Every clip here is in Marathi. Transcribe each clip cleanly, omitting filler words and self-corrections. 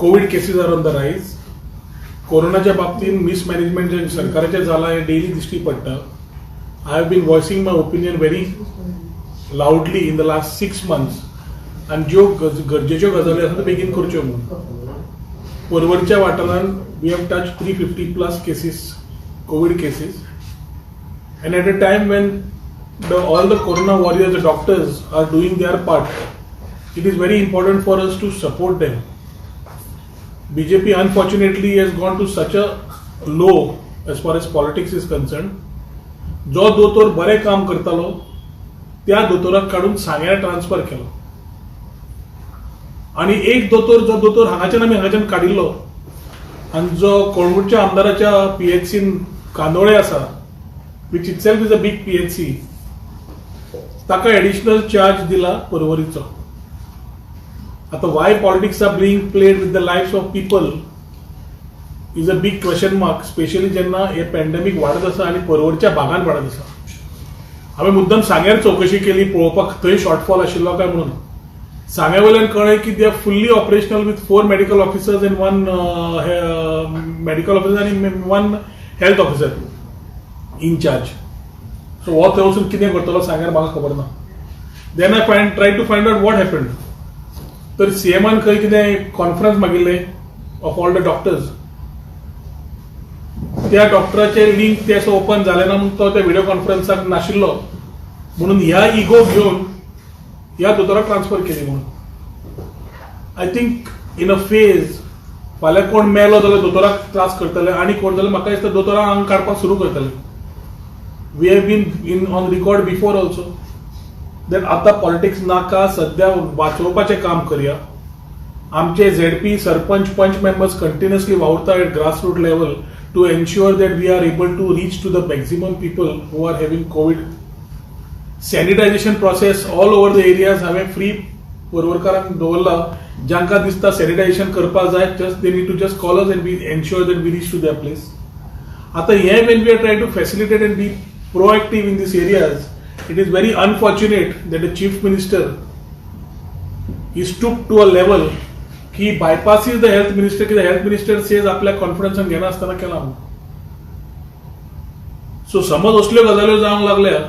Covid cases are on the rise. कोरोनाच्या बाबतीत मिसमॅनेजमेंट जे सरकारचे झाला हे डेली दिश्टी पडटा. I have been voicing my opinion very loudly in the last 6 months. आणि ज्यो गरजेच्यो गजाली आसा त्यो बेगीन करच्यो म्हणून. परवरच्या वाठारान we have touched 350+ cases, covid cases. And at a time when all the corona warriors, the doctors are doing their part, it is very important for us to support them. BJP unfortunately has gone to such a low as far as politics is concerned. जो दोतोर बरे काम करतालो त्या दोतोराक काढून सांग्यार ट्रान्सफर केलो. आणि एक दोतोर हांगाच्यान आमी हांगाच्यान काडिल्लो आनी जो कोणगुटच्या आमदाराच्या PHCन कांदोळे आसा, which itself is a big PHC, ताका एडिशनल चार्ज दिला परवरीचो. आता why politics are being played with the lives of people is a big question mark, specially जेन्ना हे पॅन्डेमिक वाडत आसा आनी परवरच्या भागान वाडत आसा. हांवें मुद्दम सांग्यार चवकशी केली पळोवपाक थंय शॉर्टफॉल आशिल्लो काय म्हणून. सांग्या वयल्यान कळ्ळें की they are fully operational with 4 medical officers and 1 medical officer आनी 1 health officer in charge. So हो थंय वचून कितें करतलो सांग्यार म्हाका खबर ना. Then I try to find out what happened. तर सीएमान खंय कितें कॉन्फरन्स मागिल्ले ऑफ ऑल द डॉक्टर्स. त्या डॉक्टराचे लिंक ते असं ओपन झाले ना म्हणून तो त्या व्हिडिओ कॉन्फरन्साक नाशिल्लो म्हणून ह्या इगो घेऊन ह्या दोतोराक ट्रान्सफर केली म्हणून. I think in a phase फाल्यां कोण मेलो जाल्यार दोतोराक त्रास करतले आनी कोण जाल्यार म्हाका दिसता दोतोराक आंग काडपाक सुरू करतले. We have been in on record before also that आतां पॉलिटिक्स नाका, सध्या वाचोवपाचें काम करया. आमचे ZP sarpanch panch members continuously वावुरता at grassroot level to ensure that we are able to reach to the maximum people who are having COVID. Sanitization process all over the areas हांवें free परवरकारांक दवरला. जांकां दिसता सॅनिटायझेशन करपाक जाय, just they need to just call us and we ensure that we reach to their place. आतां हे when we are trying to facilitate and be proactive in these areas, it is very unfortunate that the chief minister is stooped to a level की bypasses the health minister, की the health minister says आपल्या कॉन्फिडन्सान घेना आसतना केला म्हणून. सो समज असल्यो गजाल्यो जावंक लागल्या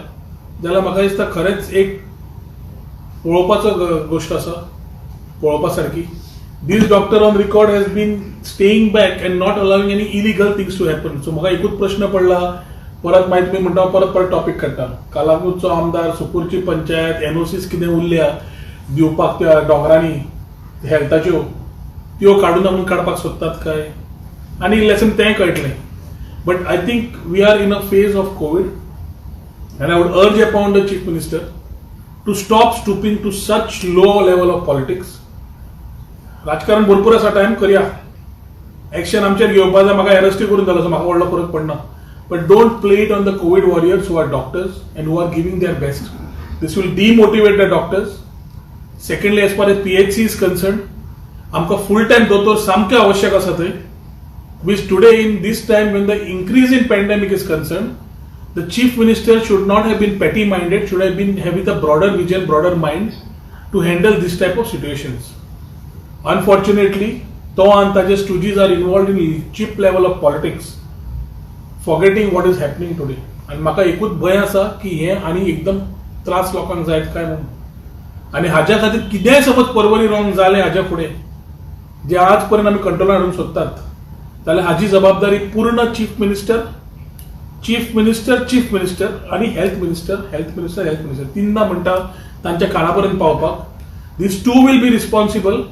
जाल्यार म्हाका दिसता खरेंच एक पळोवपाचो गोष्ट आसा, पळोवपा सारकी. This doctor on record has been staying back and not allowing any illegal things to happen. So म्हाका एकूच प्रश्न पडला, परत मागीर तुमी म्हणटा परत टॉपिक काडटा. कालागूटचो आमदार, सुपूरची पंचायत, NOCs कितें उरल्या दिवपाक त्या दोंगरांनी हेल्थाच्यो त्यो काडून आमी काडपाक सोदतात काय आनी इल्लेसन तें कळटलें. But I think we are in a phase of covid and I would urge upon the chief minister to stop stooping to such low level of politics. राजकारण भरपूर आसा, टायम करया. एक्शन आमचेर घेवपा जाय. म्हाका अरेस्टूय करून जालो, म्हाका व्हडलो फरक पडना. But don't play it on the covid warriors who are doctors and who are giving their best. This will demotivate the doctors. Secondly, as far as PHC is concerned, आमकां फुल टाइम दोतोर सामके आवश्यक आसा थंय. Which today in this time when the increase in pandemic is concerned, the chief minister should not have been petty minded, should have been with a broader vision, broader mind to handle this type of situations. Unfortunately, to and taje stooges are involved in cheap level of politics, forgetting what is happening today. आणि म्हाका एकूच भंय आसा की हे आनी एकदम त्रास लोकांक जायत काय म्हणून. आणि हाज्या खातीर कितेंय समज परवरी रॉंग जालें हाज्या फुडें जे आज पर्यंत आमी कंट्रोलान हाडूंक सोदतात जाल्यार हाजी जबाबदारी पूर्ण चीफ मिनिस्टर आनी हेल्थ मिनिस्टर तिनदा म्हणटा तांच्या काना पर्यंत पावपाक. These two will be responsible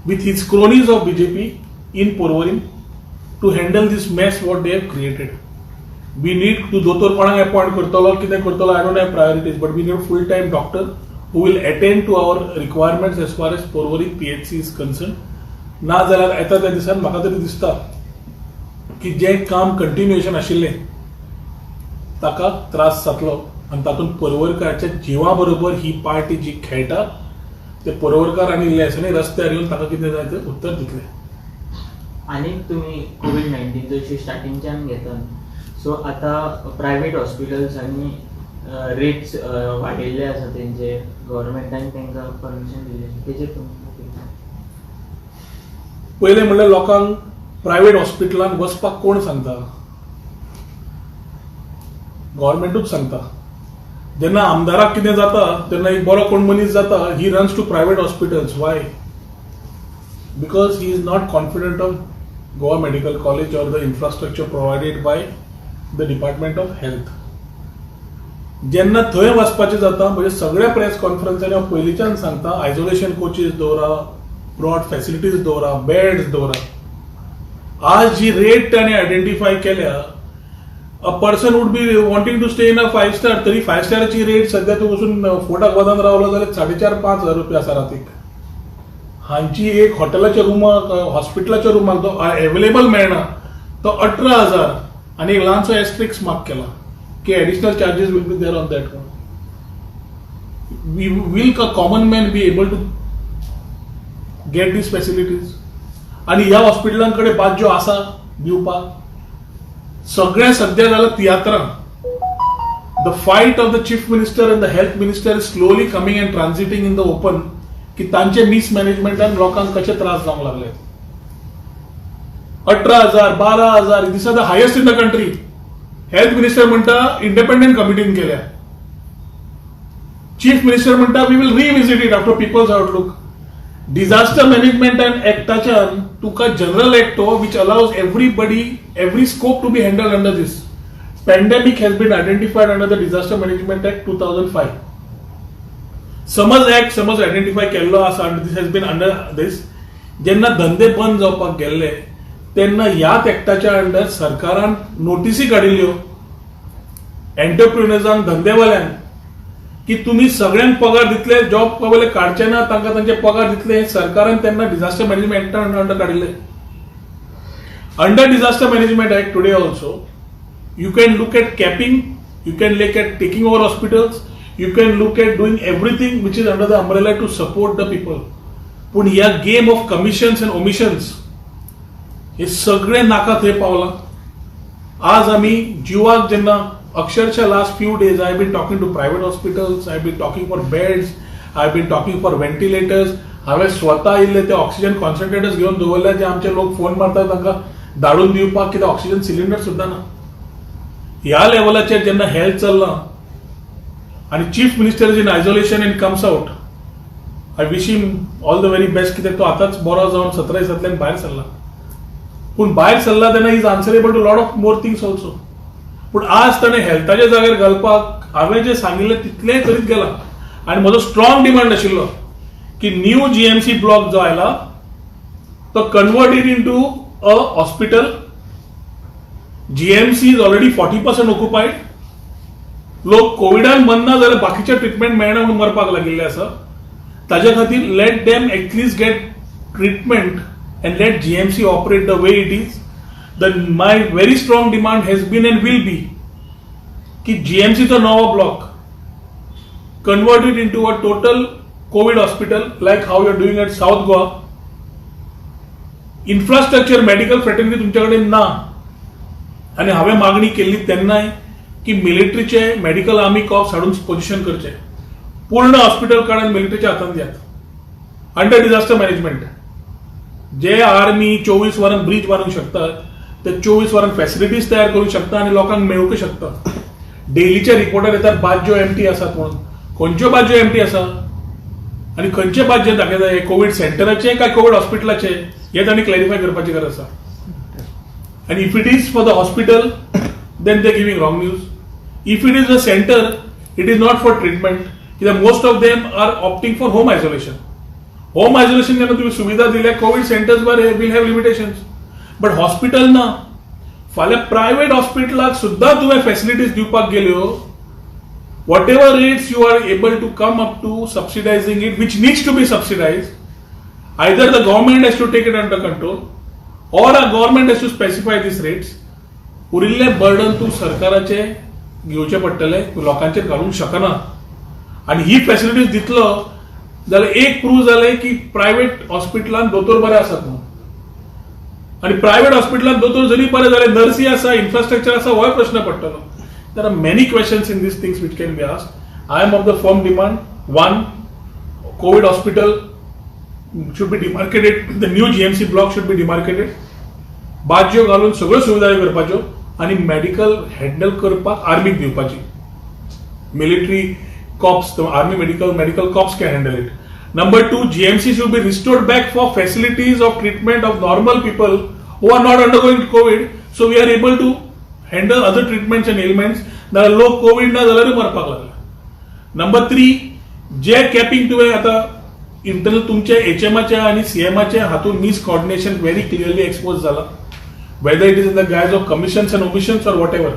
with his cronies of BJP in Porvorim to handle this mess what they have created. We need to दोतोर कोणाक अपॉइंट करतलो कितें करतलो, I don't have priorities, but we need a full time doctor who will attend to our requirements as far as Porvorim PHC is concerned. ना जाल्यार येता त्या दिसान म्हाका तरी दिसता की जें काम कंटिन्युएशन आशिल्लें ताका त्रास जातलो आनी तातूंत परवरकाराच्या जिवा बरोबर ही पार्टी जी खेळटा ते परवरकार आनी इल्लेसनी रस्त्यार येवन ताका कितें जाय तें उत्तर दितले. आनी तुमी COVID-19 जशी स्टार्टिंगच्यान घेतात, सो आता प्रायव्हेट हॉस्पिटल्स आनी रेट्स वाडयल्ले आसा तेंचे, गव्हर्मेंटान तांकां परमिशन दिलें, तेजेर पहिले म्हणल्यार लोकांक प्रायव्हेट हॉस्पिटलांत वचपाक कोण सांगता? गव्हर्नमेंटूच सांगता. जेन्ना आमदाराक कितें जाता तेन्ना एक बरो कोण मनीस जाता, he runs to private hospitals. Why? Because he is not confident of Goa medical college or the infrastructure provided by the department of health. जेन्ना थंय वचपाचें जाता म्हणजे सगळ्या प्रेस कॉन्फरन्सांनी हांव पयलींच्यान सांगता, आयसोलेशन कोचीस दवरा, ब्रॉड फॅसिलिटीज दवरा, बेड्स दवरा. आज जी रेट ताणें आयडेंटिफाय केल्या, a person would be wanting to stay in a 5 star, तरी 5 स्टाराची रेट सध्या तूं वचून फोर्टाक वचून रावलो जाल्यार 4,500-5,000 रुपया आसा रातीक. हांची एक हॉटेलाच्या रुमाक, हॉस्पिटलाच्या रुमाक जो अवेलेबल मेळना तो 18,000 आनी एक ल्हानसो एस्ट्रिक्स मार्क केला की additional charges will be there on that. Will a common man be able to get these facilities? आणि ह्या हॉस्पिटलांकडे बाज्यो आसा दिवपाक? सगळें सध्या जाल्यार तियात्रां. The fight of the chief minister and the health minister is slowly coming and transiting in the open की तांचे मिसमॅनेजमेंटान लोकांक कशे त्रास जावंक लागले. 18,000, 12,000 this are the highest in the country. Health minister म्हणटा इंडिपेंडंट कमिटीन केल्या. चीफ मिनिस्टर म्हणटा we will revisit it after people's outlook. Disaster management ऍक्टाच्यान तुका general act which allows everybody every scope to be handled under this. Pandemic has been identified under the disaster management act 2005. समज आयडेंटिफाय केल्लो आसा आनी this has been under this. जेन्ना धंदे बंद जावपाक गेल्ले तेन्ना ह्याच ऍक्टाच्या अंडर सरकारान नोटिसी काडिल्ल्यो एंटरप्रिन्युअर्सांक, धंदेवाल्यांक, की तुम्ही सगळ्यांक पगार दितले, जॉब पयले काडचे ना, तांकां तांचे पगार दितले. सरकारान तेन्ना डिझास्टर मॅनेजमेंट ऍक्टा अंडर काडिल्ले. Under disaster management act today also you can look at capping, you can look at taking over hospitals, you can look at doing everything which is under the umbrella to support the people. पूण ह्या game of commissions and omissions हे सगळे नाका थंय पावलां. आज आमी जिवाक जेन्ना अक्षरशः last few days I have been talking to private hospitals, I have been talking for beds, I have been talking for ventilators. हांवें स्वता इल्ले ते ऑक्सिजन कॉन्सन्ट्रेटर्स घेवन दवरल्या जे आमचे लोक फोन मारतात तांकां धाडून दिवपाक, कितें ऑक्सिजन सिलिंडर सुद्दां ना. ह्या लेवलाचेर जेन्ना हेल्थ चल्लां आनी chief minister is in isolation end comes out, I wish him all the very best. कित्याक तो आतांच बरो जावन 17 दिसांतल्यान भायर सरला. पूण भायर सरला तेन्ना is answerable to lot of more things also. पूण आज ताणें हेल्थाच्या जाग्यार घालपाक हांवें जे सांगिल्लें तितलेंय करीत गेला. आनी म्हजो स्ट्रॉंग डिमांड आशिल्लो की न्यू जीएमसी ब्लॉक जो आयला तो converted into a hospital. GMC is already 40% ऑक्युपायड. लोक कोविडान मरना जाल्यार बाकीचे ट्रिटमेंट मेळना म्हणून मरपाक लागिल्ले आसा. ताज्या खातीर let them at least get treatment and let GMC operate the way it is. My very strong demand has been and will be कि GMC तो नवा block converted into a total COVID hospital like how you are doing at South Goa. Infrastructure medical fraternity तुमच्याकडे ना. आणि हांवें मागणी केल्ली तेन्नाय की मिलिटरीचे मेडिकल आर्मी कॉप्स हाडून पोजिशन करचे. पूर्ण हॉस्पिटल काडून मिलिटरीच्या हातांत दियात अंडर डिझास्टर मॅनेजमेंट. जे आर्मी 24 वरां ब्रिज बांदूंक शकतात ते 24 वरां फॅसिलिटीज तयार करूंक शकता आनी लोकांक मेळूंक शकता. डेलीचे रिपोर्टर येतात बाज्यो एमटी आसात म्हणून. खंयच्यो बाज्यो एमटी आसा आनी खंयचे बाज्यो दाखयता? कोविड सेंटराचे काय कोविड हॉस्पिटलाचे हे तांणी क्लॅरिफाय करपाची गरज आसा. आनी if it is for the hospital then they giving wrong news. If it is a centre it is not for treatment. कित्याक most of them are opting for home isolation. Home isolation जेन्ना तुम्ही सुविधा दिल्या COVID centres will have limitations. But hospital ना. फाल्यां प्रायव्हेट हॉस्पिटलाक सुद्दां तुवें फॅसिलिटीज दिवपाक गेल्यो, whatever rates you are able to come up to subsidising it which needs to be subsidised. Either the government has to take it under control or a government has to specify these rates. उरिल्ले बर्डन तूं सरकाराचे घेवचे पडटले, लोकांचेर घालूंक शकना. आनी ही फॅसिलिटीज दितलो जाल्यार एक प्रूव्ह जालें की प्रायव्हेट हॉस्पिटलांत दोतोर बरे आसात म्हणून. आणि प्रायव्हेट हॉस्पिटलांत दोतोर जरी बरे जाले, नर्सी आसा, इन्फ्रास्ट्रक्चर आसा, हो प्रश्न पडटलो. There are many questions in these things which can be asked. I am of the firm demand. One, covid hospital should be demarcated, the new GMC block should be demarcated. बाज्यो घालून सगळ्यो सुविधा करपाच्यो आणि मेडिकल हँडल करपाक आर्मीक दिवपाची. Military corps, army medical corps can handle it. Number 2, GMC should be restored back for facilities of treatment of normal people who are not undergoing COVID, so we are able to handle other treatments and ailments. नाल्यार लोक कोविड ना जाल्यार मरपाक लागले. नंबर 3, जे कॅपिंग तुवें आतां इंटरनल तुमच्या HMचे आणि CMचे हातून मिसकॉर्डिनेशन व्हेरी क्लियरली एक्सपोज झाला. Whether it is in the guise of commissions and omissions or whatever,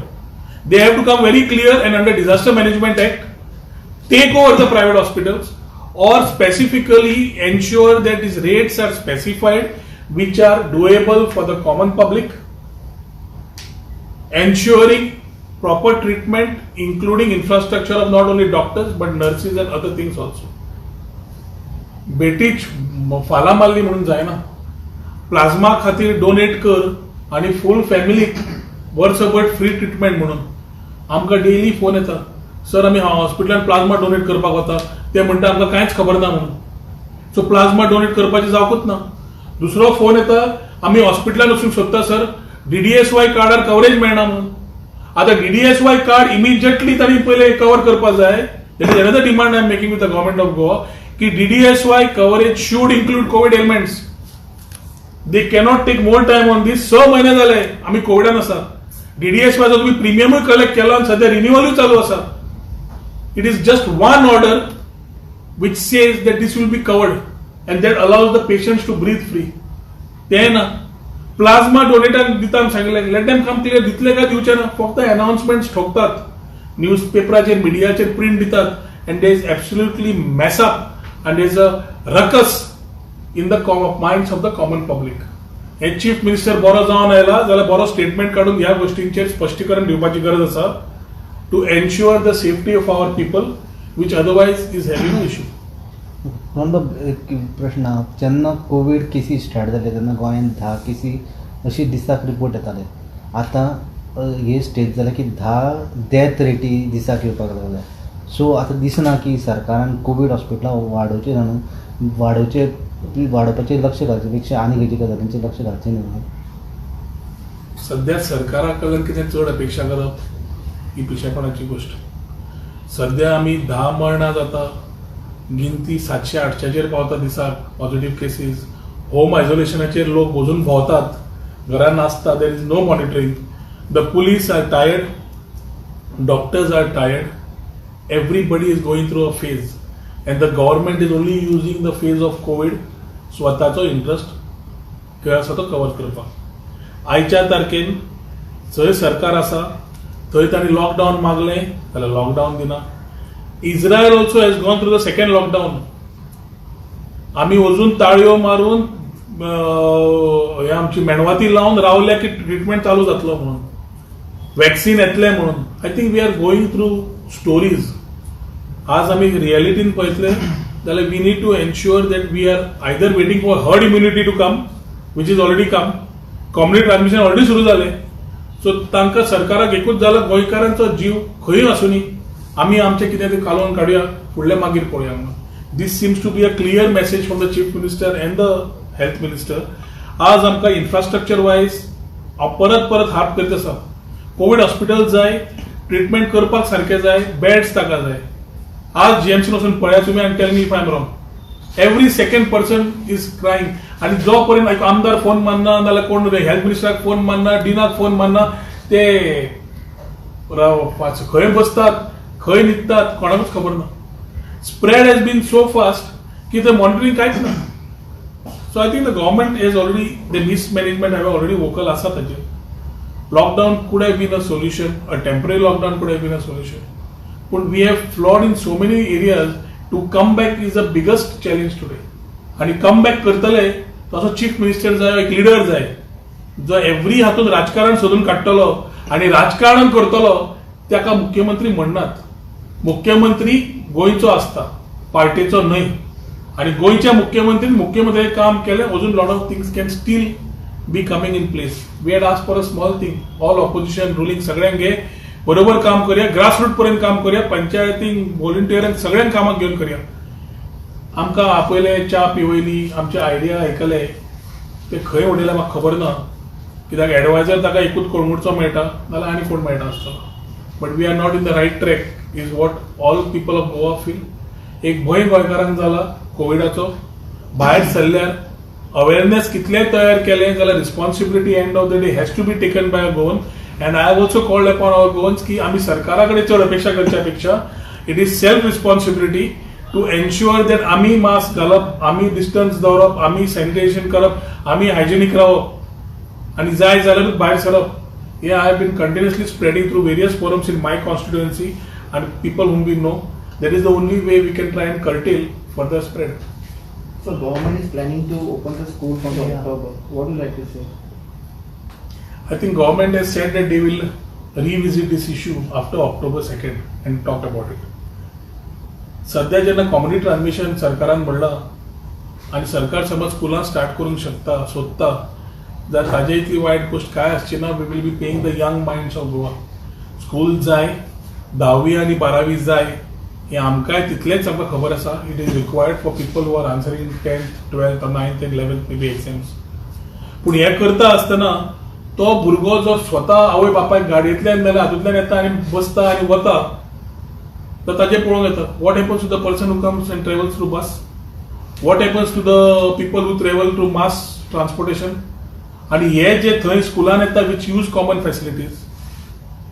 they have to come very clear and under Disaster Management Act, take over the private hospitals or specifically ensure that these rates are specified which are doable for the common public, ensuring proper treatment including infrastructure of not only doctors but nurses and other things also. बेटीच फाला मारली म्हणून जायना. प्लाझ्मा खातीर डोनेट कर आणि फुल फॅमिलीक वर्सभर फ्री ट्रीटमेंट म्हणून. आमकां डेली फोन येता, सर आमी हॉस्पिटलान प्लाझ्मा डोनेट करपाक वता, ते म्हणटा आमकां कांयच खबर ना म्हणून. सो प्लाझ्मा डोनेट करपाचें जावकूच ना. दुसरो फोन येता, आमी हॉस्पिटलान वचूंक सोदता सर, DDSY कार्डार कवरेज मेळना म्हणून. आता DDSY कार्ड इमिजिएटली तांणी पयले कवर करपाक जाय. That is another demand I am making with the government of Goa की DDSY coverage should include COVID ailments. They cannot take more time on this. 6 महिने झाले आम्ही कोविडान आसा. DDSY तुम्ही प्रीमियमूय कलेक्ट केला आणि सध्या रिन्युअलूय चालू आसा. It is just one order which says that this will be covered and that allows the patients to breathe free. ते ना प्लाझ्मा डोनेटर दिता सांगितले, लेट देम कम क्लियर. दितले का दिवचे ना, फक्त अनाउन्समेंट्स ठोकतात, न्यूजपेपराचेर मिडियाचेर प्रिंट दितात and there is absolutely mess up and there is a ruckus in the minds of the common public. हे चीफ मिनिस्टर बरो जावन आयला जाल्यार बरो स्टेटमेंट काढून ह्या गोष्टींचेर स्पष्टीकरण दिवपाची गरज आसा to ensure the safety of our people which otherwise is having an issue. एक प्रश्न, जेन्ना कोविड केसी स्टार्ट जाले तेन्ना गोंयांत 10 केसी अशी दिसाक रिपोर्ट येताले. आतां हे स्टेज जालें की 10 डेथ रेटी दिसाक येवपाक लागल्या. सो आतां दिसना की सरकारान कोविड हॉस्पिटलां वाडोवपाचेर लक्ष घालचे पेक्षा आनी खंयच्या गजालींचेर लक्ष घालचें न्हू. सध्या सरकारा कडल्यान कितें चड अपेक्षा करप ही पिशेपणाची गोष्ट. सध्या आमी 10 मरणां जाता, गिनती 700-800चेर पावता दिसाक पॉझिटिव्ह केसीस. होम आयसोलेशनाचेर लोक वचून भोंवतात, घरान नासता, there is no monitoring. The police are tired, doctors are tired, everybody is going through a phase and the government is only using the phase of COVID स्वताचो इंटरेस्ट खंय आसा तो कवर करपाक. आयच्या तारखेन जंय सरकार आसा थंय तांणी लॉकडावन मागलें जाल्यार लॉकडावन दिना. Israel also has gone through the second lockdown. आमी अजून ताळयो मारून हे आमची मेणवाती लावन रावल्या की ट्रिटमेंट चालू जातलो म्हणून, वॅक्सिन येतलें म्हणून. I think we are going through stories. आज आम्ही रियालिटीन पळयतले जाल्यार we need to ensure that we are either waiting for herd immunity to come which is already come. Community transmission already सुरू जालें. सो तांकां सरकाराक एकूच जाला, गोंयकारांचो जीव खंय आसुनी आमी आमचें कितें तें कालोवन काडुया, फुडलें मागीर पळोवया म्हणून. This seems to be a clear message from the chief minister and the health minister. आज आमकां इन्फ्रास्ट्रक्चर वायज परत परत हार्प करीत आसा. कोविड हॉस्पिटल जाय, ट्रीटमेंट करपाक सारखे जाय, बेड्स ताका जाय. आज जीएमसी वचून पळया तुमी आनी tell me if I am wrong. Every second person is crying. आणि जो पर्यंत आमदार फोन मारना नाल्यार कोण हेल्थ मिनिस्टराक फोन मारना, डीनाक फोन मारना, ते खंय बसतात खंय न्हिदतात कोणाकूच खबर ना. Spread has been so fast की ते मॉनिटरिंग कांयच ना. So I think the government is already the mismanagement have already vocal आसा ताचेर. Lockdown could have been a solution, a temporary lockdown could have been a solution. But we have flawed in so many areas. To come back is the biggest challenge today. आणि कम बॅक करतले तसो चीफ मिनिस्टर जाय, एक लिडर जाय जो एव्हरी हातून राजकारण सोदून काडटलो आणि राजकारण करतलो. त्याका मुख्यमंत्री म्हणनात. मुख्यमंत्री गोंयचो आसता, पार्टीचो न्हय. आणि गोंयच्या मुख्यमंत्र्यान काम केलें, अजून lot of things can still be coming in place. We had asked for a small thing. All opposition, ruling सगळ्यांगे बरोबर काम करूया, ग्रासरूट पर्यंत काम करूया, पंचायतींग, व्हॉलंटियरांक सगळ्यांक कामाक घेऊन करूया. आमकां आपयले च्या पिवयली आमचे आयडिया आयकले ते खंय उडयले म्हाका खबर ना कित्याक एडवायजर ताका एकूच कोळंगूटचो मेळटा नाल्यार आनी कोण मेळटा आसतलो but we are not in the right track is what all people of Goa feel एक भंय गोंयकारांक जाला कोविडाचो भायर सरल्यार अवेअरनेस कितलेय तयार केले जाल्यार responsibility end of the day has to be taken by Goan and I have also called upon our Goans की आमी सरकारा कडेन चड अपेक्षा करच्या पेक्षा it is self responsibility to ensure that आमी मास्क घालप आमी डिस्टन्स दवरप आमी सॅनिटायझेशन करप आमी हायजेनीक रावप आनी जाय जाल्यारूच भायर सरप हे I have been continuously spreading through various forums in my constituency and people whom we know that is the only way we can try and curtail further spread. So government is planning to open the school from Yeah. October. What would you like to say? I think government has said that they will revisit this issue after October 2nd and talk about it. सध्या जेन्ना कॉम्युनिटी ट्रान्समिशन सरकारान म्हणलां आनी सरकार समज स्कुलां स्टार्ट करूंक शकता सोदता जाल्यार ताजे इतली वायट गोष्ट काय आसची ना we will be paying the young minds of Goa school जाय 10वी आनी 12वी जाय हे आमकांय तितलेंच आमकां खबर आसा it is required for people who are answering 10th 12th or 9th and 11th may be exams पूण हे करता आसतना तो भुरगो जो स्वता आवय बापायक गाडयेंतल्यान नाल्यार हातूंतल्यान येता आनी बसता आनी वता तर ताजें पळोवंक येता what happens to the person who comes and travels through bus what happens to the people who travel through mass transportation आनी हे जे थंय स्कुलान येता विच यूज कॉमन फॅसिलिटीज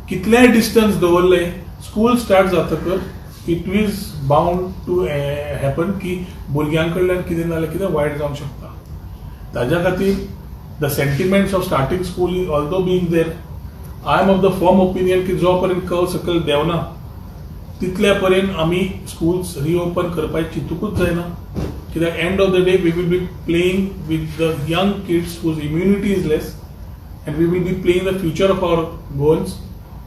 कितलेय डिस्टन्स दवरले स्कूल स्टार्ट जातकर it is bound to happen की भुरग्यां कडल्यान कितें नाल्यार कितें वायट जावंक शकता ताज्या खातीर the sentiments of starting school although being there I am of the firm opinion की जो पर्यंत कर्व सकयल देंवना तितल्या पर्यंत आमी स्कूल्स रिओपन करपाची चिंतूकूच जायना कित्याक end of the day we will be playing with the young kids whose immunity is less and we will be playing the future of our Goans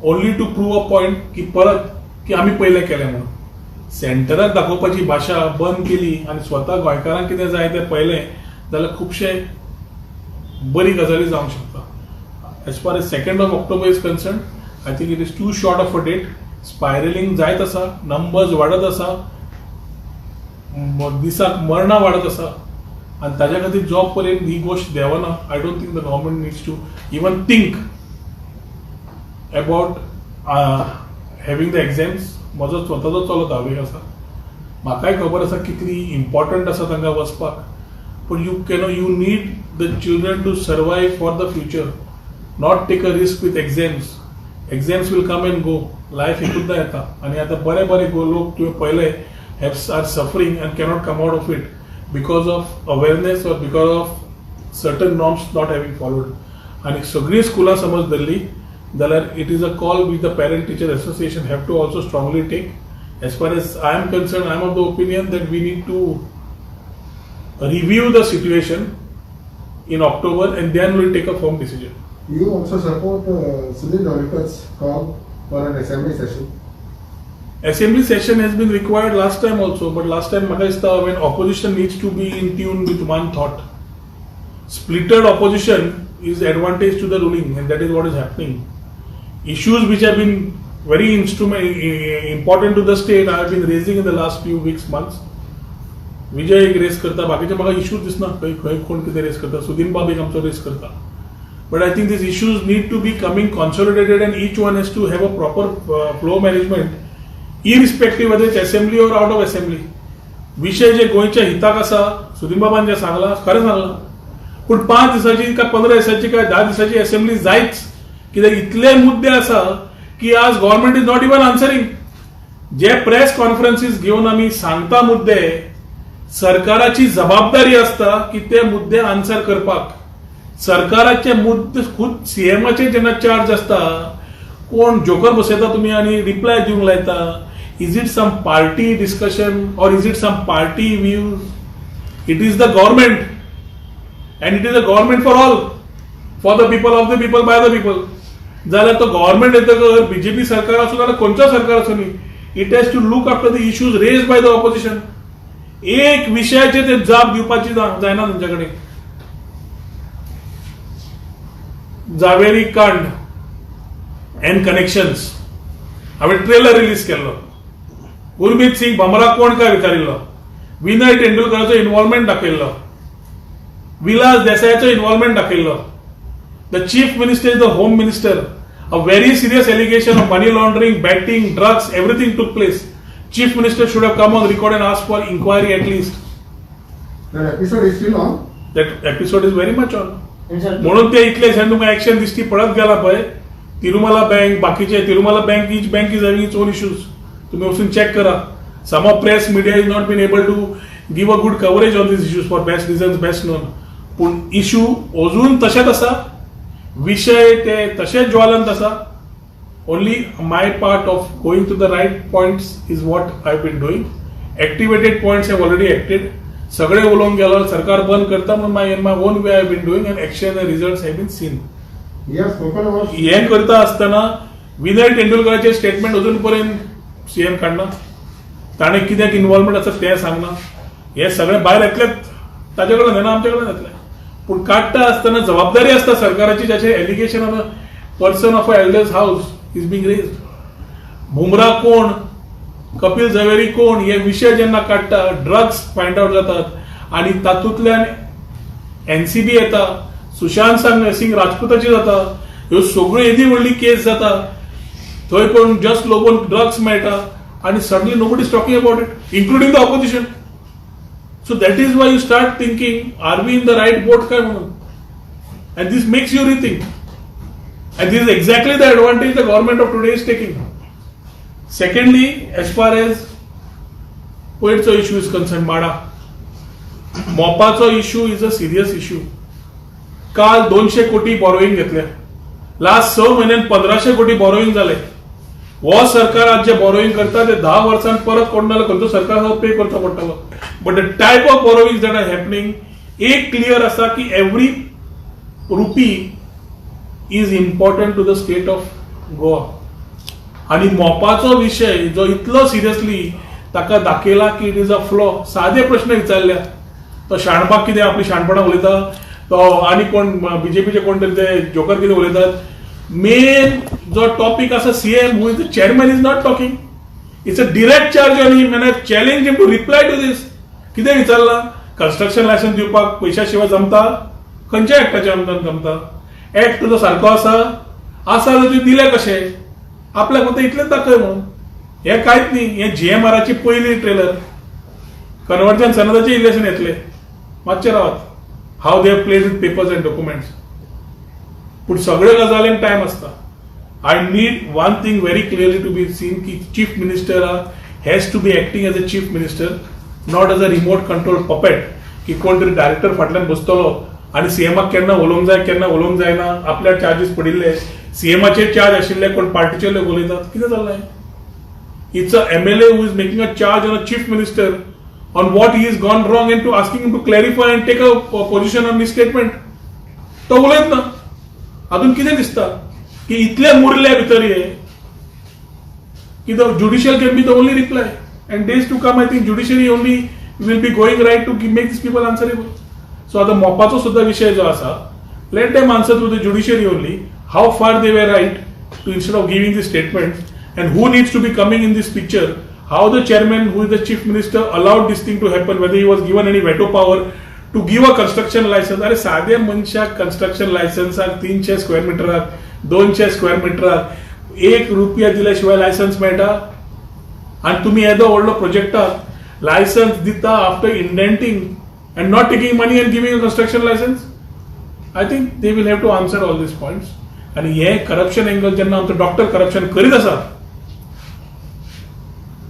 only to prove a point की परत की आमी पयलें केलें म्हणून सेंटराक दाखोवपाची भाशा बंद केली आनी स्वता गोंयकारांक कितें जाय तें पयलें जाल्यार खुबशे बरी गजाली जावंक शकता as far as 2nd of October is concern I think it is too short of a date spiralling जायत आसा नंबर्स वाडत आसा दिसाक मरणां वाडत आसा आनी ताज्या खातीर जो पर्यंत ही गोश्ट देवना I don't think the government needs to even think about having the exams म्हजो स्वताचो चलो 10वीक आसा म्हाकाय खबर आसा कितली इम्पॉर्टंट आसा तांकां वचपाक पूण you need the children to survive for the future not take a risk with exams will come and go life एकूचदा येता आनी आतां बरे बरे लोक तुवें पळयले are suffering and cannot come out of it because of awareness or because of certain norms not having followed आनी सगळीं स्कुलां समज धरली जाल्यार it is a call with the parent teacher association have to also strongly take as far as I am concern I am of the opinion that we need to review the situation in October and then we'll take a firm decision. You also support Sunil Navikar's call for an assembly session? Assembly session has been required last time also, but last time when opposition needs to be in tune with one thought. Splitted opposition is advantage to the ruling and that is what is happening. Issues which have been very important to the state I have been raising in the last few weeks, months. विजय एक रेस करता बाकीचे म्हाका इश्यूज दिसना खंय कोण कितें रेस करता सुदीन बाब एक आमचो रेस करता but I think these issues need to be coming consolidated and each one has to have a proper flow management irrespective whether it's assembly or out of assembly विशय जे गोंयच्या हिताक आसा सुदीन बाबान जे सांगला खरें सांगलां पूण 5 दिसाची काय 15 दिसाची काय 10 दिसाची असेंब्ली जायच कित्याक इतले मुद्दे आसा की आज गव्हर्नमेंट इज नॉट इवन आन्सरींग जे प्रेस कॉन्फरन्सीस घेवन आमी सांगता मुद्दे सरकाराची जबाबदारी असता की ते मुद्दे आन्सर करपाक सरकाराचे मुद्दे खुद सीएमाचे जेन्ना चार्ज असता कोण जोकर बसयता तुम्ही आणि रिप्लाय दिवंक लायता is it some party discussion or is it some party views it is the government and it is a government for all for the people of the people by the people जाल्यार तो गव्हर्नमेंट येतकर बीजेपी सरकार असो नाल्यार खंयचो सरकार असो न्ही it has to look after the issues raise by the opposition एक विषयाचे ते जाप दिवपाची जायना तुमच्याकडे जावेरी कांड एंड कनेक्शन्स हांवें ट्रेलर रिलीज केल्लो गुरमीत सिंग भमरा कोण काय विचारिल्लो विनय तेंडुलकराचो इन्व्हॉल्वमेंट दाखयल्लो, विलास देसायाचो इन्व्हॉल्वमेंट दाखयल्लो. The chief minister is the home minister. A very serious allegation of money laundering, betting, drugs, everything took place. Chief Minister should have come on record and asked for inquiry at least. That episode is still on. That episode is very much on. And sir, म्हणून ते इतले दिसांनी तुमकां ऍक्शन दिसती पळत गेला पळय. तिरुमला बँक, बाकीचे Tirumala bank, each bank is having its own issues. तुम्ही वचून चेक करा. Some of press media has not been able to give a good coverage on these issues for best reasons, best known. पण इश्यू अजून तशेंच आसा. विषय ते तशेच ज्वलंत आसा. Only my part of going to the right points is what I been doing. Activated points have already acted. सगळे उलोवंक गेलो, सरकार बंद करता म्हणून my own way I been doing and action and results have been seen. He has spoken about. हें करता आसतना विनय तेंडुलकराचें स्टेटमेंट अजून पर्यंत सीएम काडना. ताणें कित्याक इन्व्हॉल्वमेंट आसा तें सांगना. हे सगळे भायर येतलेच, ताजे कडेन येना, आमचे कडेन येतले. पूण काडटा आसतना जबाबदारी आसता सरकाराची, जाचे allegation on a person of a elders house is being raised. Bumrah कोण, कपिल झवेरी कोण, हे विशय जेन्ना काडटा, ड्रग्स फायंड आउट जातात आनी तातूंतल्यान एनसीबी येता, सुशांत सिंग राजपूताची जाता, ह्यो सगळ्यो येदी व्हडली केस जाता. थंय कोण जस्ट लोगून ड्रग्स मेळटा आनी suddenly nobody is talking about it, including the opposition. So that is why you start thinking, are we in the right boat काय म्हणून? And this makes you rethink. And this is exactly the advantage the government of today is taking. Secondly, as far as poet's issue is concerned, Madha. मोपाचो issue is a serious issue. काल 200 कोटी बॉरोईंग घेतले. लास्ट 6 म्हयन्यान 1500 कोटी बॉरोईंग झाले. हो सरकार आज जे बॉरोईंग करता ते 10 वर्षांत परत कोणाला खंयचो सरकार पे करचो पडटलो. But the type of borrowing that are happening, एक क्लियर आसा की every rupee is important to the state of Goa. आणि मोपाचो विषय जो इतलो सिरियसली ताका दाखयला की इट इज अ फ्लॉ. सादे प्रश्न विचारल्या, तो शाणबाग कितें आपली शाणपणां उलयता, तो आनी कोण बीजेपीचे कोण तरी ते जोकर कितें उलयतात. मेन जो टॉपिक आसा CM who is the chairman is not talking. It's a direct charge on him and challenge him to reply to this. कितें विचारला, कन्स्ट्रक्शन लायसन्स दिवपाक पैशा शिवाय जमता? खंयच्या एक्टाच्या अंडर जमता? एक्ट तुजो सारको आसा जाल्यार तुवें दिले कशें? आपल्याक फक्त इतलेंच दाखय म्हणून. हें कांयच न्ही. हें जीएमआराची पयली ट्रेलर. कन्वर्जन सनदाचें इलेक्शन येतलें, मातशें रावात. How they have played with papers and documents. पूण सगळ्यो गजालींक टायम आसता. I need one thing very clearly to be seen की chief minister has to be acting as a chief minister, not as a remote control puppet की कोण तरी डायरेक्टर फाटल्यान बसतलो आनी सीएमाक केन्ना उलोवंक जाय केन्ना उलोवंक जायना, आपल्यार चार्जीस पडिल्ले, सीएमाचेर चार्ज आशिल्ले कोण पार्टीचे लोक उलयतात. कितें जाल्लें? It's a MLA who is making a charge on a chief minister on what he is gone wrong and to asking him to clarify and take a position on this statement. तो उलयत ना. अजून कितें दिसता की इतले मुरले भितर हे की the judicial can be the only reply. And days to come, I think judiciary only will be going right to make these people answerable. So आता मोपाचो सुद्धा विषय जो आसा, let them answer to the judiciary only how far they were right to instead of giving this statement, and who needs to be coming in this picture, how the chairman who is the chief minister allowed this thing to happen, whether he was given any veto power to give a construction license. अरे साध्या मनशाक construction license 300 स्क्वेअर मिटराक 200 स्क्वेअर मिटराक ₹1 दिल्याशिवाय लायसन्स मेळटा. आणि तुम्ही येदो व्हडलो प्रोजेक्टाक लायसन्स दिता after indenting and not taking money and giving a construction licence. I think they will have to answer all these points. आणि हे करप्शन एंगल जेन्ना आमचो डॉक्टर करप्शन करीत आसा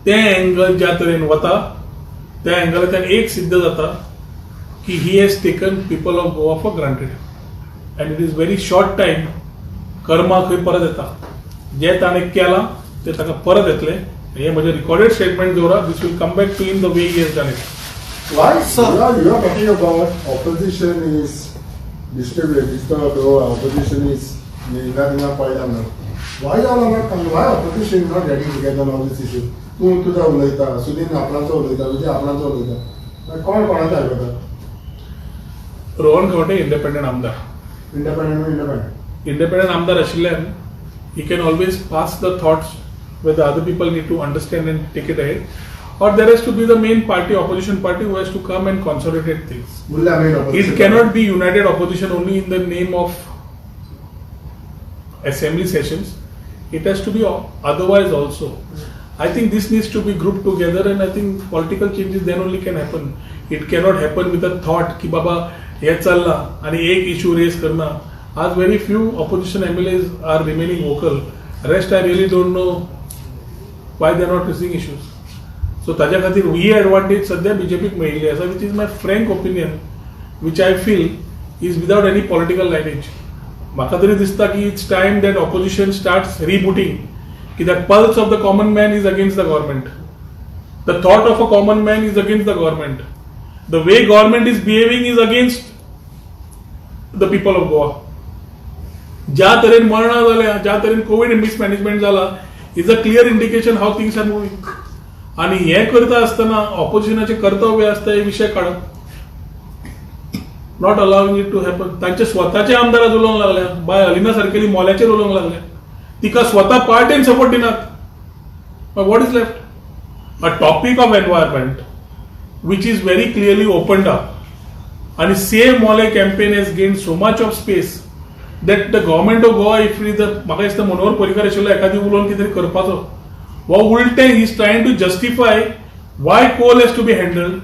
ते एंगल ज्या तरेन वता त्या एंगलांतल्यान एक सिद्ध जाता की he has taken people of Goa for granted and it is very short time कर्मा खंय परत येता. जे ताणें केलां ते ताका परत येतले. हे म्हणजे रिकॉर्डेड स्टेटमेंट दवरा. This will come back to in the way he has done it. Why, sir? You are talking about opposition is disturbed or opposition is in a point. Why are not coming? Why opposition is not getting together on this issue? तू तुझा उलयता, सुदीन आपणाचो उलयता, तुझे आपणाचो उलयता. कोण कोणाचो आयकता? रोहन खंवटे इंडिपेंडंट आमदार. इंडिपेंडंट आमदार आशिल्ल्यान he can always pass the thoughts where the other people need to understand and take it ahead. or there has to be the main party, opposition party, who has to come and consolidate things. Mullah made opposition. It cannot be united opposition only in the name of assembly sessions. It has to be otherwise also. I think this needs to be grouped together, and I think political changes then only can happen. It cannot happen with a thought कि बाबा हे चलना आणि एक issue raise करना. As very few opposition MLAs are remaining vocal. Rest I really don't know why they are not raising issues. So ताज्या खातीर ही advantage सध्या BJPक मेळिल्ली आसा, which is my frank opinion, which I feel is without any political lineage. म्हाका तरी दिसता की it's time that opposition starts rebooting. Ki the pulse of the common man is against the government. The thought of a common man is against the government. The way government is behaving is against the people of Goa. ज्या तरेन मरणां जाल्या, ज्या तरेन कोविड मिसमॅनेजमेंट जाला, is a clear indication how things are moving. आणि हे करता असताना ऑपोजिशनाचे कर्तव्य असता हे विषय काढप, not allowing it to happen. तांचे स्वताचे आमदाराच उलोवंक लागल्या, बाय अलिना सारकेली मोल्याचेर उलोवंक लागल्या, तिका स्वता पार्टीन सपोर्ट दिनात. What is left? A topic of environment which is very clearly opened up, and same Mole campaign has gained so much of space that the government of Goa, if the म्हाका दिसता मनोहर पर्रीकर आशिल्लो एखादी उलोवन कितें करपाचो, वा उलटें he is trying to justify why coal has to be handled,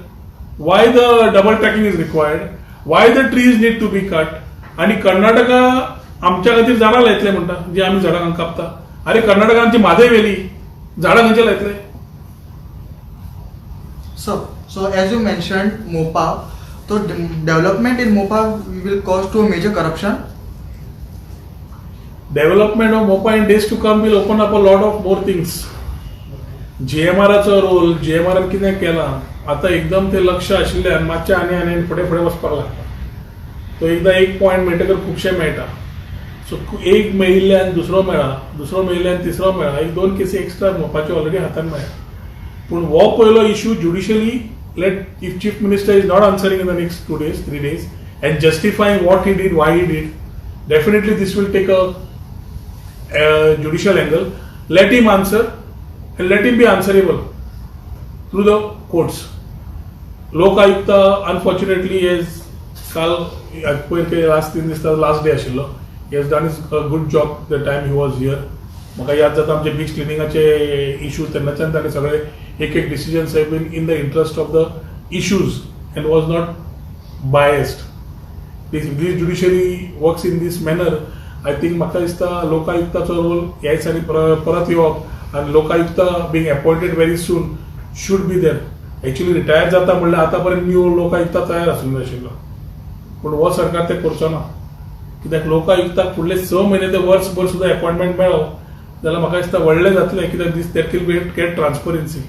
why the double tracking is required, why the trees need to be cut. आणि कर्नाटका आमच्या खातीर झाडां लायतले म्हणटा, जी आमी झाडां कापता. अरे कर्नाटका आमची म्हादय वेली, झाडां खंयचे लायतले? So as you mentioned, MOPA, so development in MOPA will cause to a major corruption. Development of MOPA in days to come will open up a lot of more things. GMRचा रोल, GMR कितें केला, आता एकदम ते लक्ष आशिल्ल्यान मातशें आनी फुडें फुडें वचपाक लागता. तो एकदा एक पॉयंट मेळटकर खुबशे मेळटा. सो एक मेळिल्ल्यान दुसरो मेळा, दुसरो मेळिल्ल्यान तिसरो मेळा, एक दोन केसी एक्स्ट्रा मोपाचे ऑलरेडी हातान मेळ्ळा. पूण हो पयलो issue ज्युडिशियली, let if chief minister is not answering in the next 2 days, 3 days, and justifying what he did, why he did, definitely this will take a judicial angle. Let him answer, and let him be answerable through the courts. Lok Ayukta unfortunately is last day ashillo. He has done a good job the time he was here. म्हाका याद जाता आमचे बीच क्लिनिंगाचे इश्यू तेन्नाच्यान ताणें सगळे एक एक decisions have been in the interest of the issues and was not biased. These judiciary works in these manner. I think म्हाका दिसता लोकायुक्ताचो रोल ह्या दिसांनी परत येवप, आनी Lokayukta being appointed very soon should be there. Actually retire जाता म्हणल्यार आतां पर्यंत न्यू लोकायुक्ता तयार आसूंक जाय आशिल्लो, पूण हो सरकार ते करचो ना. कित्याक लोकायुक्ताक फुडले 6 म्हयने ते वर्सभर सुद्दां अपॉइंटमेंट मेळ्ळो जाल्यार म्हाका दिसता व्हडलें जातलें, कित्याक these that will get transparency,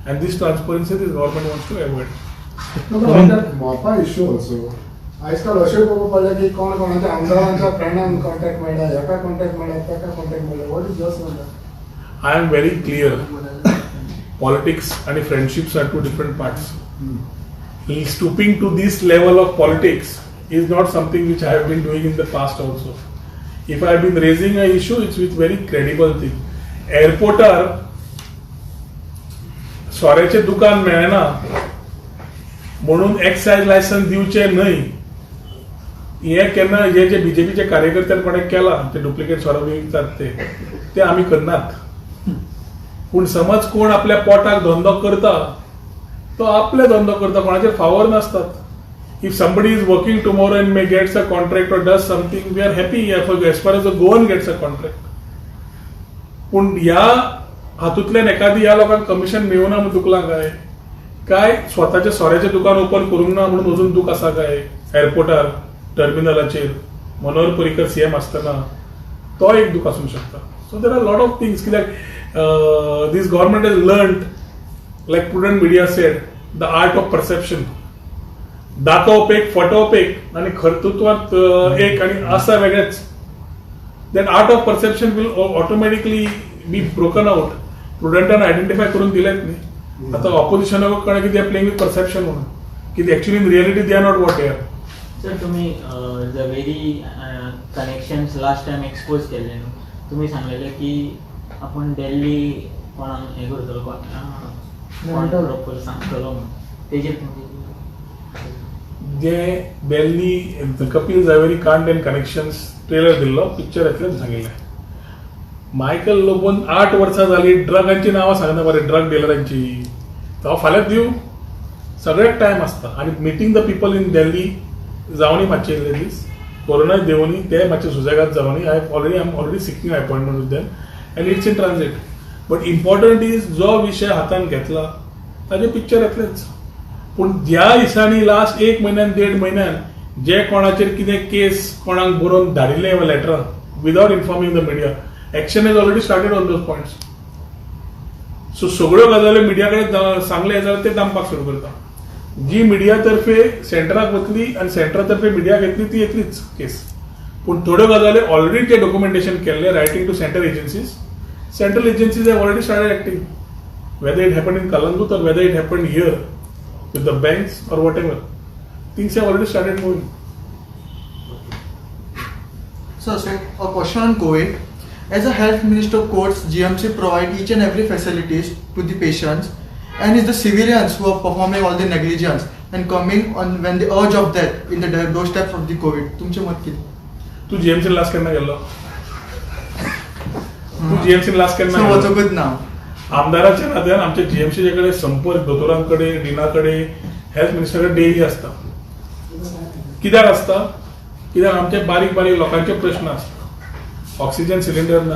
and these transparency these government wants to avoid. Mopa issue also आयज काल अशें पळोवपाक पडलें की कोण कोणाच्या आमदारांच्या फ्रेंडांक कॉन्टॅक्ट मेळटा, हेका कॉन्टॅक्ट मेळटा, तेका कॉन्टॅक्ट मेळटा. वॉट इज जस्ट म्हणटा? I am very clear. Politics आणि friendships are two different parts. He stooping to this level of politics is not something which I have been doing in the past also. If I have been raising an issue, it's with very credible thing. Airportar सोऱ्याचे दुकान मेळना म्हणून एक्सायज लायसन्स दिवचे न्हय, हे केन्ना हे जे बीजेपीचे कार्यकर्त्यान कोणें केला ते डुप्लिकेट सोरो विकतात ते आमी करनात. पूण समज कोण आपल्या पोटाक धंदो करता तो आपले धंदो करता, कोणाचेर फावर नासतात. If somebody is working tomorrow and may gets a contract or does something, we are happy as far as the Goan gets a contract. पण ह्या हातूंतल्यान एखादी ह्या लोकांक कमिशन मेळूना म्हणून दुखला काय स्वताचे सोऱ्याचे दुकान ओपन करूंक ना म्हणून अजून दूख आसा काय? एअरपोर्टार टर्मिनलाचेर मनोहर पर्रीकर सीएम आसतना तो एक दूख आसूंक शकता. So there are lot of things. कित्याक these government has learned, like prudent media said, the art of perception. दाखवप एक, फटवप एक, आणि कर्तृत्वात एक, आणि असा वेगळेच. Then art of perception will automatically be broken out. प्रुडंटान आयडेंटिफाय करून दिलेत न्ही. आता ऑपोजिशनाक कळना की they are playing with perception म्हणून, की actually in reality they are not what air. Sir तुम्ही the very connections last time expose केले न्हू. तुम्ही सांगलेले की आपण दिल्ली कोणाक हे करतलो, प्रॉपर सांगतलो तेजेर जे दिल्ली कपिल जावेरी कांड एंड कनेक्शन्स ट्रेलर दिल्लो पिक्चरांतल्यान सांगिल्लें मायकल लोबोन 8 वर्सां जाली ड्रगांची नांवां सांगना मरे ड्रग डिलरांची तो फाल्यां दिवं सगळ्याक टायम आसता आनी meeting the people in Delhi जावनी मातशे इल्ले दीस कोरोना देवनी ते मातशे सुसेगाद जावनी I am already seeking appointment with them and it's in transit but important is जो विशय हातान घेतला ताजे पिक्चर येतलेच पूण ज्या दिसांनी लास्ट 1 म्हयन्यान 1.5 म्हयन्यान जे कोणाचेर कितें केस कोणाक बरोवन धाडिल्ले लेटरां without informing the media action is already started on those points so सगळ्यो गजाली मिडिया कडेन सांगले जाल्यार ते दामपाक सुरू करता जी मिडिया तर्फे सेंटराक वतली आनी सेंटरा तर्फे मिडिया घेतली ती येतलीच केस पूण थोड्यो गजाली ऑलरेडी ते डॉक्युमेंटेशन केल्ले writing to central agencies have already started acting whether it happened in Kalangut or whether it happened here with the banks or whatever, things have already started moving. So a question on COVID. As a health minister quotes, GMC provide each and every facilities to the patients, and it's the civilians who are performing all the negligence and coming on when the urge of death in the doorstep of the COVID. तुमचे मत किती? तू GMC लास्ट केन्ना गेल्लो? तू GMC लास्ट केन्ना So गेल्लो? what's a good now? आमदाराच्या नात्यान आमच्या जीएमसीचे कडेन संपर्क दोतोरांकडे डिनाकडे हेल्थ मिनिस्टराकडे डेली आसता कित्याक आसता कित्याक आमचे बारीक बारीक लोकांचे प्रश्न आसता ऑक्सिजन सिलिंडर ना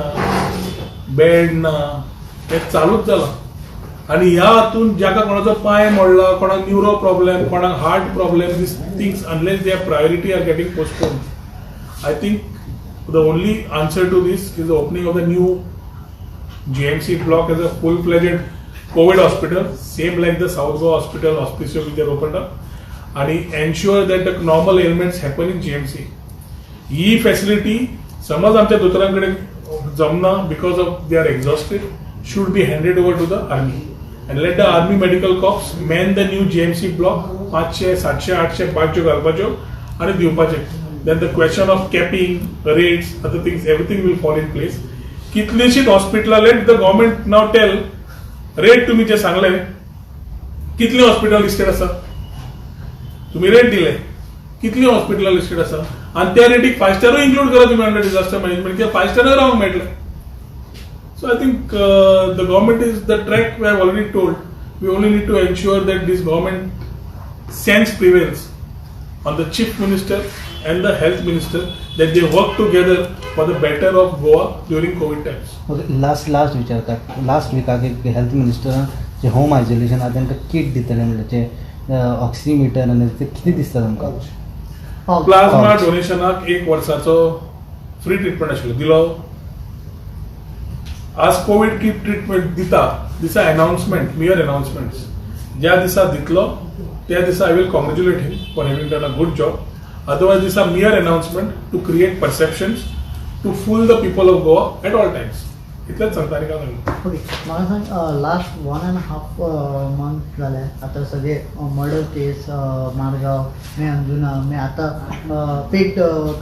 बेड ना हे चालूच जाला आनी ह्या हातून जाका कोणाचो पांय मोडला कोणाक न्यूरो प्रॉब्लेम कोणाक heart problem this things unless they priority are getting postponed I think the only answer to this is the opening of the new GMC block as a full-fledged COVID hospital, same like the South Goa Hospital, Hospicio which they opened up, and ensure that the normal ailments happen in GMC. He facility, समज आमच्या दोतोरांकडे जमना because of they are exhausted, should be handed over to the army and let the army medical corps man the new GMC block 500, 700, 800 पांचशे घालपाच्यो आणि दिवपाचे. Then the question of capping, rates, other things, everything will fall in place. कितलीशीच hospital let the government now tell rate तुम्ही जे सांगले कितली हॉस्पिटल लिस्टेड आसा तुम्ही रेट दिले कितली हॉस्पिटल लिस्टेड आसा आणि त्या रेटीक 5 स्टार इन्क्लूड करा तुम्ही अंडर डिझास्टर मॅनेजमेंट किंवा 5 स्टार रावंक मेळटले so I think the government is the track we have already told we only need to ensure that this government sense prevails on the chief minister and the health minister that they work together for the better of Goa during COVID times. Okay last विचारतात लास्ट विकाक एक हेल्थ मिनिस्टरान जे होम आयसोलेशन आहा तांकां किट दितले म्हणजे ऑक्सिमीटर आनी ते कितें दिसता तुमकां प्लाझ्मा डोनेशनाक 1 वर्साचो फ्री ट्रिटमेंट आशिल्लो दिलो आज कोविड किट ट्रिटमेंट दिता दिसा अनाउन्समेंट मियर अनाउन्समेंट्स ज्या दिसा दितलो त्या दिसा I will congratulate him for having done a good job otherwise this is a mere announcement to create perceptions to fool the people of Goa at all times. इतलेच सांगता आनी काय सांगू ओके म्हाका सांग लास्ट 1.5 मंथ जाले आतां सगळे मर्डर केस मारगांव मागीर अंजुना मागीर आतां पेड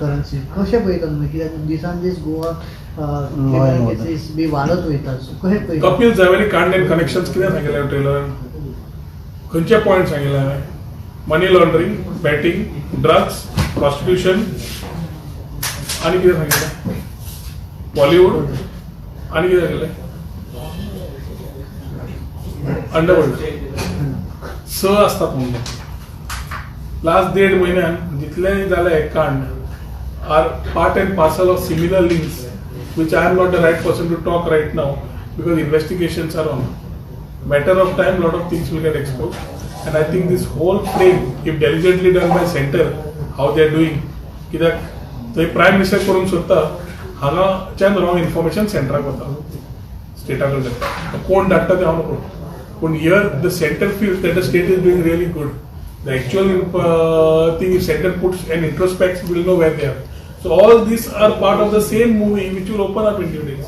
करन्सी कशें पळयता तुमी कित्याक दिसान दीस गोवा केसीस बी वाडत वयता सो कशें पळयता कपिल जावेरी कांड एंड कनेक्शन्स कितें सांगिल्लें ट्रेलरान खंयचे पॉयंट सांगिल्ले हांवें मनी लॉन्ड्रिंग बॅटिंग ड्रग्स प्रॉस्टिट्यूशन आणि कितें सांगिल्लें बॉलिवूड आणि कितें सांगिल्लें अंडरवर्ल्ड स आसतात म्हणून लास्ट 1.5 म्हयन्यान जितले जाले कांड are part and parcel of similar links which I am not the right person to talk right now because investigations are on. Matter of time, lot of things will get exposed. And I think this whole frame, if diligently done by center, how they are doing, कित्याक थंय प्रायम मिनिस्टर करून सोदता हांगाच्यान रॉंग इन्फॉर्मेशन सेंटराक वता स्टेटा कडल्यान कोण धाडटा तें हांव नको पूण here the centre feels that the state is doing really good the actual thing if centre puts an introspects will know where they are. So all these are part of the same movie which will open up in due days.